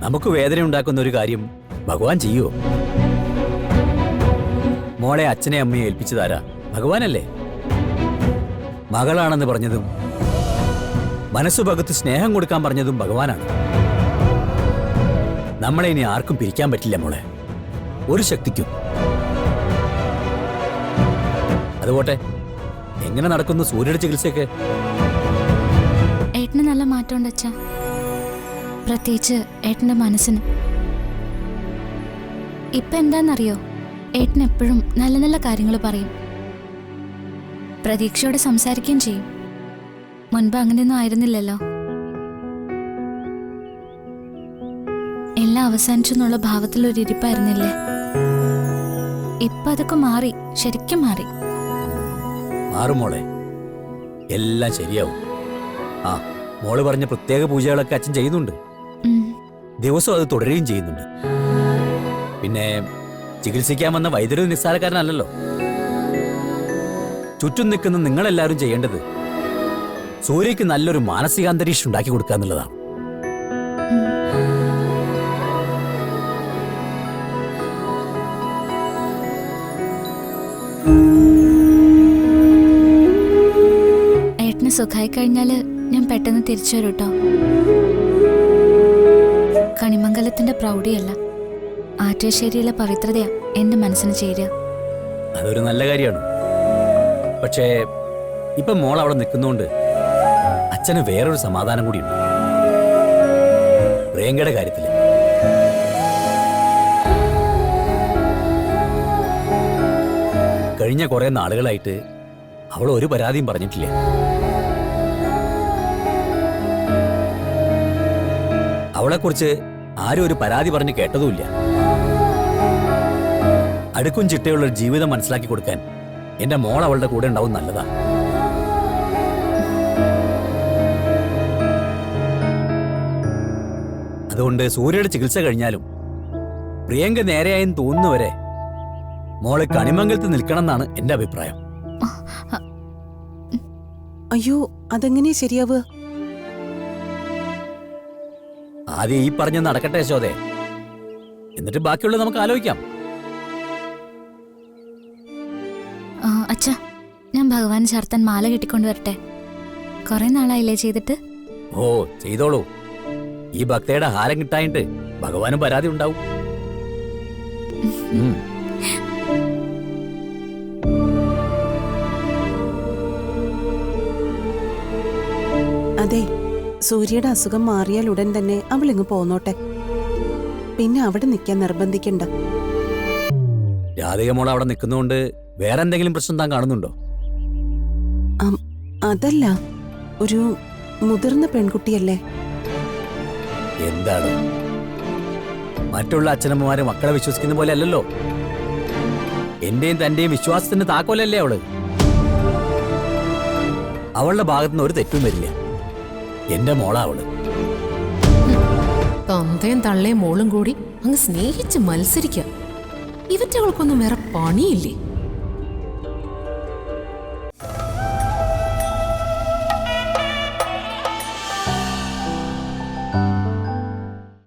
നമുക്ക് വേദന ഉണ്ടാക്കുന്ന ഒരു കാര്യം ഭഗവാൻ ചെയ്യുവോ? മോളെ അച്ഛനെ അമ്മയെ ഏൽപ്പിച്ചതാരാ? ഭഗവാനല്ലേ? മകളാണെന്ന് പറഞ്ഞതും മനസ്സു പകുത്ത് സ്നേഹം കൊടുക്കാൻ പറഞ്ഞതും ഭഗവാനാണ്. നമ്മളെ ഇനി ആർക്കും പിരിക്കാൻ പറ്റില്ല മോളെ, ഒരു ശക്തിക്കും. അതുപോട്ടെ, എങ്ങനെ നടക്കുന്നു സൂര്യയുടെ ചികിത്സയൊക്കെ? ഏട്ടന് നല്ല മാറ്റമുണ്ട് അച്ഛാ, പ്രത്യേകിച്ച് ഏട്ടന്റെ മനസ്സിന്. ഇപ്പൊ എന്താന്നറിയോ, ഏട്ടൻ എപ്പോഴും നല്ല നല്ല കാര്യങ്ങൾ പറയും, പ്രതീക്ഷയോടെ സംസാരിക്കുകയും ചെയ്യും. മുൻപ് അങ്ങനെയൊന്നും ആയിരുന്നില്ലല്ലോ. എല്ലാം അവസാനിച്ചു എന്നുള്ള ഭാവത്തിലൊരു ഇരിപ്പായിരുന്നില്ലേ? ഇപ്പൊ അതൊക്കെ മാറി, ശരിക്കും മാറി. മാറും മോളെ, എല്ലാം ശരിയാവും. ആ, മോള് പറഞ്ഞ പ്രത്യേക പൂജകളൊക്കെ അച്ഛൻ ചെയ്യുന്നുണ്ട്, ദിവസവും അത് തുടരുകയും ചെയ്യുന്നുണ്ട്. പിന്നെ ചികിത്സിക്കാൻ വന്ന വൈദ്യുതി നിസ്സാരക്കാരനല്ലല്ലോ. ചുറ്റും നിൽക്കുന്ന നിങ്ങളെല്ലാവരും ചെയ്യേണ്ടത് സൂര്യക്ക് നല്ലൊരു മാനസികാന്തരീക്ഷം ഉണ്ടാക്കി കൊടുക്കുക എന്നുള്ളതാണ്. ഏട്ടന് സുഖമായി കഴിഞ്ഞാല് ഞാൻ പെട്ടെന്ന് തിരിച്ചു വരും കേട്ടോ. കണിമംഗലത്തിന്റെ പ്രൗഢിയല്ല, ആറ്റുശ്ശേരിയിലെ പവിത്രതയാ എന്റെ മനസ്സിന് ചേരുക. അതൊരു നല്ല കാര്യമാണ്. പക്ഷേ ഇപ്പൊ മോൾ അവിടെ നിൽക്കുന്നോണ്ട് അച്ഛന് വേറൊരു സമാധാനം കൂടിയുണ്ട്, പ്രിയങ്കയുടെ കാര്യത്തില്. കഴിഞ്ഞ കുറെ നാളുകളായിട്ട് അവൾ ഒരു പരാതിയും പറഞ്ഞിട്ടില്ല. അവളെക്കുറിച്ച് ആരും ഒരു പരാതി പറഞ്ഞ് കേട്ടതുമില്ല. അടുക്കും ചിട്ടയുള്ള ഒരു ജീവിതം മനസ്സിലാക്കി കൊടുക്കാൻ എന്റെ മോൾ അവളുടെ കൂടെ ഉണ്ടാവും, നല്ലതാ. അതുകൊണ്ട് സൂര്യയുടെ ചികിത്സ കഴിഞ്ഞാലും പ്രിയങ്ക നേരെയായെന്ന് തോന്നുന്നവരെ മോള് കണിമംഗലത്ത് നിൽക്കണം എന്നാണ് എന്റെ അഭിപ്രായം. അയ്യോ, അതെങ്ങനെയാ ശരിയാവുക? ആദ്യം ഈ പറഞ്ഞ് നടക്കട്ടെ യശോദേ, എന്നിട്ട് ബാക്കിയുള്ളത് നമുക്ക് ആലോചിക്കാം. അച്ഛാ, ഞാൻ ഭഗവാൻ ചാർത്താൻ മാല കെട്ടിക്കൊണ്ട് വരട്ടെ? കുറെ നാളായില്ലേ ചെയ്തിട്ട്? ഓ, ചെയ്തോളൂ. ഈ ഭക്തയുടെ ഹാരം കിട്ടായിട്ട് ഭഗവാനും പരാതി ഉണ്ടാവും. അതെ, സൂര്യയുടെ അസുഖം മാറിയാൽ ഉടൻ തന്നെ അവൾ ഇങ്ങ് പോന്നോട്ടെ. പിന്നെ അവിടെ നിൽക്കാൻ നിർബന്ധിക്കണ്ട. രാധിക മോൾ അവിടെ നിൽക്കുന്നതുകൊണ്ട് വേറെ എന്തെങ്കിലും പ്രശ്നം താൻ കാണുന്നുണ്ടോ? അതല്ല, ഒരു മുതിർന്ന പെൺകുട്ടിയല്ലേ. എന്താണ്, മറ്റുള്ള അച്ഛനമ്മമാരെ മക്കളെ വിശ്വസിക്കുന്ന പോലെ അല്ലല്ലോ. എന്റെയും തന്റെയും വിശ്വാസത്തിന്റെ താക്കോലല്ലേ അവള്. അവളുടെ ഭാഗത്തുനിന്ന് ഒരു തെറ്റും വരില്ല. എന്റെ മോളാ അവള്. തന്തയും തള്ളയും മോളും കൂടി അങ്ങ് സ്നേഹിച്ച് മത്സരിക്കാം. ഇവറ്റകൾക്കൊന്നും വേറെ പണിയില്ലേ?